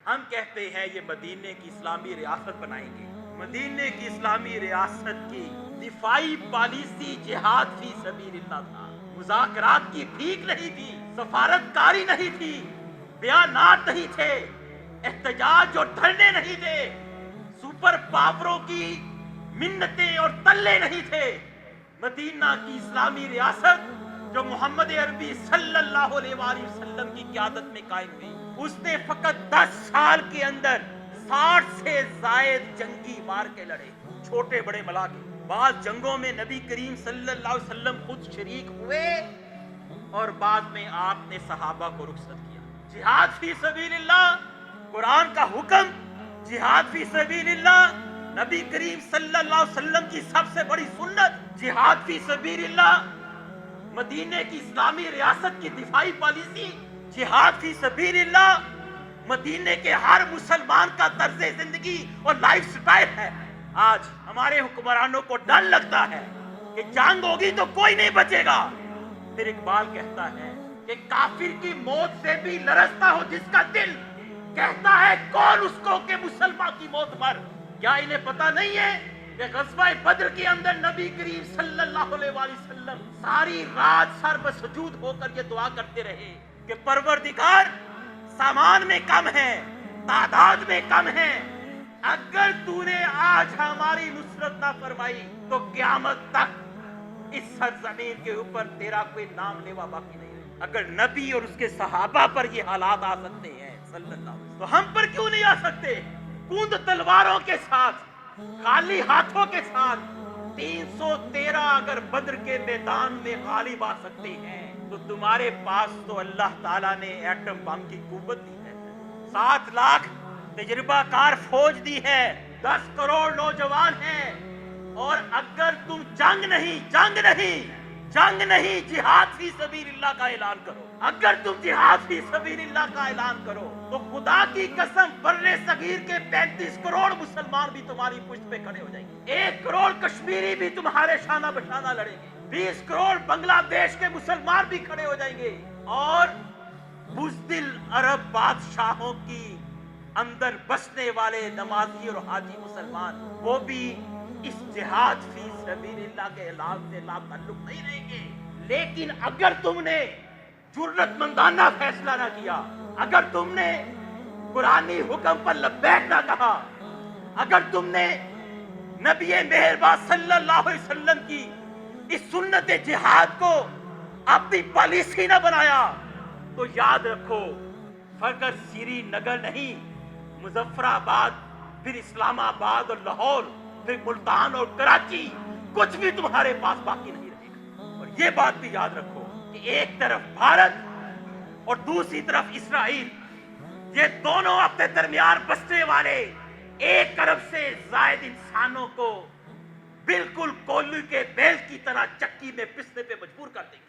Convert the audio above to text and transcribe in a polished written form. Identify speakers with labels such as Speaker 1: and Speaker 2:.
Speaker 1: ہم کہتے ہیں یہ مدینے کی اسلامی ریاست بنائیں گے. مدینے کی اسلامی ریاست کی دفاعی پالیسی جہاد فی سبیل اللہ تھا. مذاکرات کی بھیک نہیں تھی, سفارتکاری نہیں تھی, بیانات نہیں تھے, احتجاج اور دھرنے نہیں تھے, سپر پاوروں کی منتیں اور تلے نہیں تھے. مدینہ کی اسلامی ریاست جو محمد عربی صلی اللہ علیہ وآلہ وسلم کی قیادت میں قائم ہوئی, اس نے فقط 10 سال کے اندر 60 سے زائد جنگی مارکے لڑے, چھوٹے بڑے ملا کے. بعض جنگوں میں نبی کریم صلی اللہ علیہ وسلم خود شریک ہوئے اور بعد میں آپ نے صحابہ کو رخصت کیا. جہاد فی سبیل اللہ قرآن کا حکم, جہاد فی سبیل اللہ نبی کریم صلی اللہ علیہ وسلم کی سب سے بڑی سنت. جہاد فی سبیل اللہ مدینے کی اسلامی ریاست کی دفاعی پالیسی. جہاد فی سبیل اللہ مدینے کے ہر مسلمان کا طرز زندگی اور لائف سٹائل ہے. آج ہمارے حکمرانوں کو ڈر لگتا ہے کہ جنگ ہوگی تو کوئی نہیں بچے گا. پھر اقبال کہتا ہے کہ کافر کی موت سے بھی لرزتا ہو جس کا دل, کہتا ہے کون اس کو کہ مسلمان کی موت مر. کیا انہیں پتا نہیں ہے کہ غزوہ بدر کے اندر نبی کریم صلی اللہ علیہ وآلہ وسلم ساری رات سر بسجود ہو کر یہ دعا کرتے رہے کہ پروردگار سامان میں کم ہے, تعداد میں کم ہے, اگر تو نے آج ہماری نصرت نہ فرمائی تو قیامت تک اس سرزمین کے اوپر تیرا کوئی نام لیوا باقی نہیں رہے. اگر نبی اور اس کے صحابہ پر یہ حالات آ سکتے ہیں صلی اللہ علیہ وسلم, تو ہم پر کیوں نہیں آ سکتے؟ کوند تلواروں کے ساتھ, خالی ہاتھوں کے ساتھ 313 اگر بدر کے میدان میں غالب آ سکتے ہیں تو تمہارے پاس تو اللہ تعالیٰ نے ایٹم بم کی قوت دی ہے, 7 لاکھ تجربہ کار فوج دی ہے, 10 کروڑ نوجوان ہیں. اور اگر تم جنگ نہیں جہاد فی سبیل اللہ کا اعلان کرو, اگر تم جہاد فی سبیل اللہ کا اعلان کرو تو خدا کی قسم برے صغیر کے 35 کروڑ مسلمان بھی تمہاری پشت پہ کھڑے ہو جائیں گے. 1 کروڑ کشمیری بھی تمہارے شانہ بشانہ لڑیں گے, 20 کروڑ بنگلہ دیش کے مسلمان بھی کھڑے ہو جائیں گے, اور بزدل عرب بادشاہوں کی اندر بسنے والے نمازی اور حاجی مسلمان وہ بھی اس جہاد فی سبیل اللہ کے اعلان سے لا تعلق نہیں رہیں گے. لیکن اگر تم نے جرأت مندانہ فیصلہ نہ کیا, اگر تم نے قرآنی حکم پر لبیک نہ کہا, اگر تم نے نبی مہربان صلی اللہ علیہ وسلم کی اس سنت جہاد کو اپنی پالیسی نہ بنایا, تو یاد رکھو فقط سری نگر نہیں, مظفر آباد, پھر اسلام آباد اور لاہور, پھر ملتان اور کراچی, کچھ بھی تمہارے پاس باقی نہیں رہے گا. اور یہ بات بھی یاد رکھو کہ ایک طرف بھارت اور دوسری طرف اسرائیل, یہ دونوں اپنے درمیان بسنے والے 1 ارب سے زائد انسانوں کو بالکل کولی کے بیل کی طرح چکی میں پسنے پہ مجبور کر دیں گے.